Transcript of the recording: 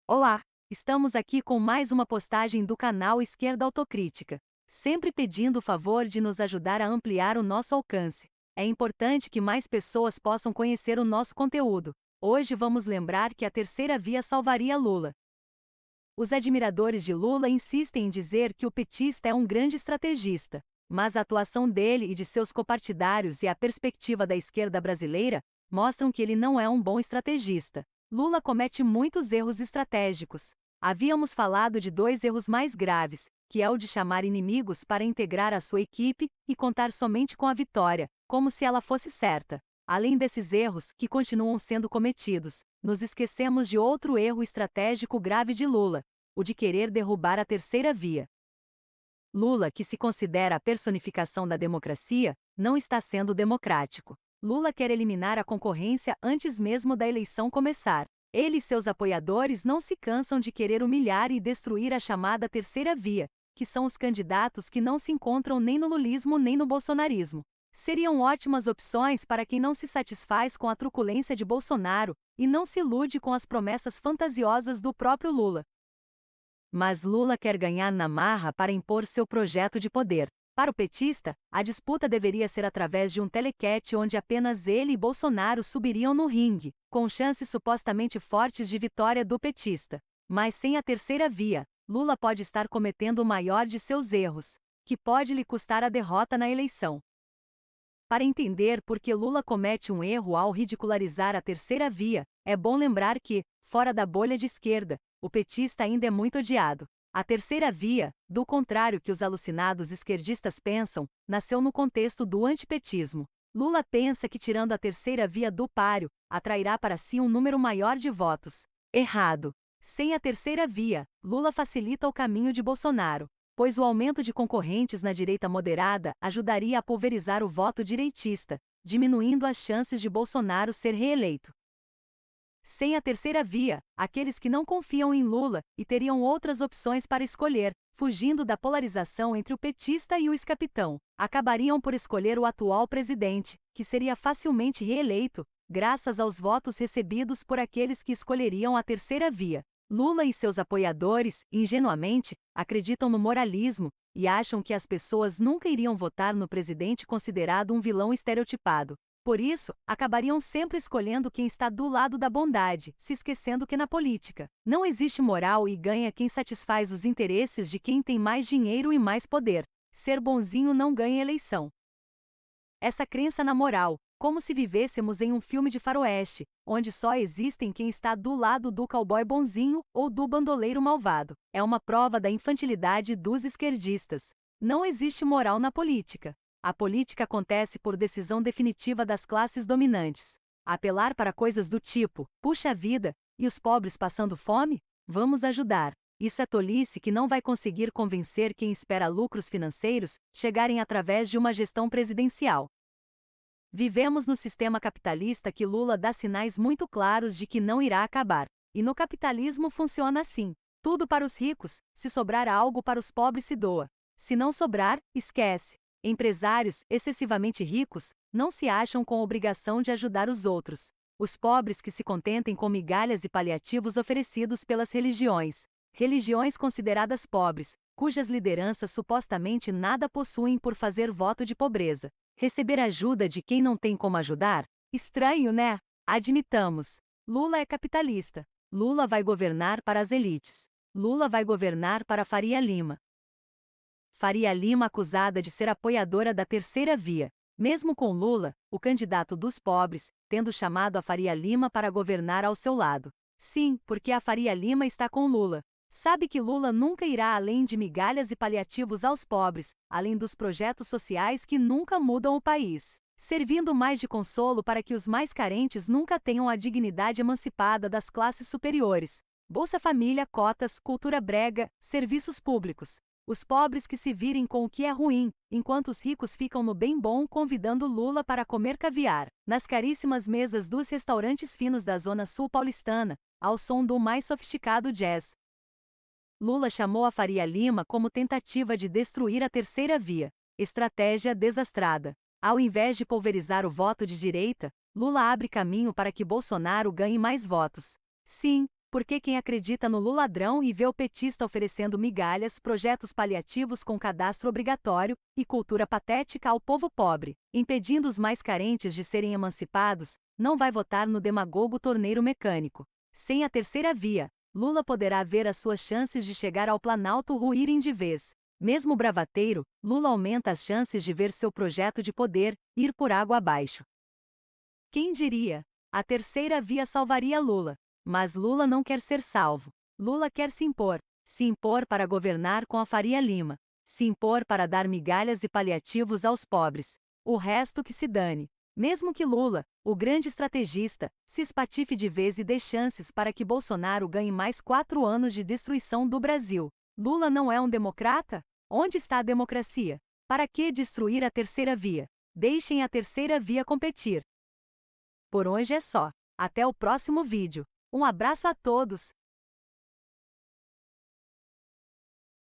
Olá! Estamos aqui com mais uma postagem do canal Esquerda Autocrítica, sempre pedindo o favor de nos ajudar a ampliar o nosso alcance. É importante que mais pessoas possam conhecer o nosso conteúdo. Hoje vamos lembrar que a terceira via salvaria Lula. Os admiradores de Lula insistem em dizer que o petista é um grande estrategista, mas a atuação dele e de seus copartidários e a perspectiva da esquerda brasileira mostram que ele não é um bom estrategista. Lula comete muitos erros estratégicos. Havíamos falado de dois erros mais graves, que é o de chamar inimigos para integrar a sua equipe e contar somente com a vitória, como se ela fosse certa. Além desses erros, que continuam sendo cometidos, nos esquecemos de outro erro estratégico grave de Lula, o de querer derrubar a terceira via. Lula, que se considera a personificação da democracia, não está sendo democrático. Lula quer eliminar a concorrência antes mesmo da eleição começar. Ele e seus apoiadores não se cansam de querer humilhar e destruir a chamada terceira via, que são os candidatos que não se encontram nem no lulismo nem no bolsonarismo. Seriam ótimas opções para quem não se satisfaz com a truculência de Bolsonaro e não se ilude com as promessas fantasiosas do próprio Lula. Mas Lula quer ganhar na marra para impor seu projeto de poder. Para o petista, a disputa deveria ser através de um telequete onde apenas ele e Bolsonaro subiriam no ringue, com chances supostamente fortes de vitória do petista. Mas sem a terceira via, Lula pode estar cometendo o maior de seus erros, que pode lhe custar a derrota na eleição. Para entender por que Lula comete um erro ao ridicularizar a terceira via, é bom lembrar que, fora da bolha de esquerda, o petista ainda é muito odiado. A terceira via, do contrário que os alucinados esquerdistas pensam, nasceu no contexto do antipetismo. Lula pensa que tirando a terceira via do páreo, atrairá para si um número maior de votos. Errado. Sem a terceira via, Lula facilita o caminho de Bolsonaro, pois o aumento de concorrentes na direita moderada ajudaria a pulverizar o voto direitista, diminuindo as chances de Bolsonaro ser reeleito. Sem a terceira via, aqueles que não confiam em Lula e teriam outras opções para escolher, fugindo da polarização entre o petista e o ex-capitão, acabariam por escolher o atual presidente, que seria facilmente reeleito, graças aos votos recebidos por aqueles que escolheriam a terceira via. Lula e seus apoiadores, ingenuamente, acreditam no moralismo e acham que as pessoas nunca iriam votar no presidente considerado um vilão estereotipado. Por isso, acabariam sempre escolhendo quem está do lado da bondade, se esquecendo que na política não existe moral e ganha quem satisfaz os interesses de quem tem mais dinheiro e mais poder. Ser bonzinho não ganha eleição. Essa crença na moral, como se vivêssemos em um filme de faroeste, onde só existem quem está do lado do cowboy bonzinho ou do bandoleiro malvado, é uma prova da infantilidade dos esquerdistas. Não existe moral na política. A política acontece por decisão definitiva das classes dominantes. Apelar para coisas do tipo, puxa vida, e os pobres passando fome? Vamos ajudar. Isso é tolice que não vai conseguir convencer quem espera lucros financeiros chegarem através de uma gestão presidencial. Vivemos no sistema capitalista que Lula dá sinais muito claros de que não irá acabar. E no capitalismo funciona assim: tudo para os ricos, se sobrar algo para os pobres se doa. Se não sobrar, esquece. Empresários, excessivamente ricos, não se acham com obrigação de ajudar os outros. Os pobres que se contentem com migalhas e paliativos oferecidos pelas religiões. Religiões consideradas pobres, cujas lideranças supostamente nada possuem por fazer voto de pobreza. Receber ajuda de quem não tem como ajudar? Estranho, né? Admitamos. Lula é capitalista. Lula vai governar para as elites. Lula vai governar para Faria Lima. Faria Lima acusada de ser apoiadora da terceira via. Mesmo com Lula, o candidato dos pobres, tendo chamado a Faria Lima para governar ao seu lado. Sim, porque a Faria Lima está com Lula. Sabe que Lula nunca irá além de migalhas e paliativos aos pobres, além dos projetos sociais que nunca mudam o país, servindo mais de consolo para que os mais carentes nunca tenham a dignidade emancipada das classes superiores. Bolsa Família, cotas, cultura brega, serviços públicos. Os pobres que se virem com o que é ruim, enquanto os ricos ficam no bem bom convidando Lula para comer caviar, nas caríssimas mesas dos restaurantes finos da zona sul paulistana, ao som do mais sofisticado jazz. Lula chamou a Faria Lima como tentativa de destruir a terceira via. Estratégia desastrada. Ao invés de pulverizar o voto de direita, Lula abre caminho para que Bolsonaro ganhe mais votos. Sim, Porque quem acredita no Lula ladrão e vê o petista oferecendo migalhas, projetos paliativos com cadastro obrigatório e cultura patética ao povo pobre, impedindo os mais carentes de serem emancipados, não vai votar no demagogo torneiro mecânico. Sem a terceira via, Lula poderá ver as suas chances de chegar ao Planalto ruírem de vez. Mesmo bravateiro, Lula aumenta as chances de ver seu projeto de poder ir por água abaixo. Quem diria? A terceira via salvaria Lula. Mas Lula não quer ser salvo. Lula quer se impor para governar com a Faria Lima, se impor para dar migalhas e paliativos aos pobres. O resto que se dane. Mesmo que Lula, o grande estrategista, se espatife de vez e dê chances para que Bolsonaro ganhe mais 4 anos de destruição do Brasil. Lula não é um democrata? Onde está a democracia? Para que destruir a terceira via? Deixem a terceira via competir. Por hoje é só. Até o próximo vídeo. Um abraço a todos!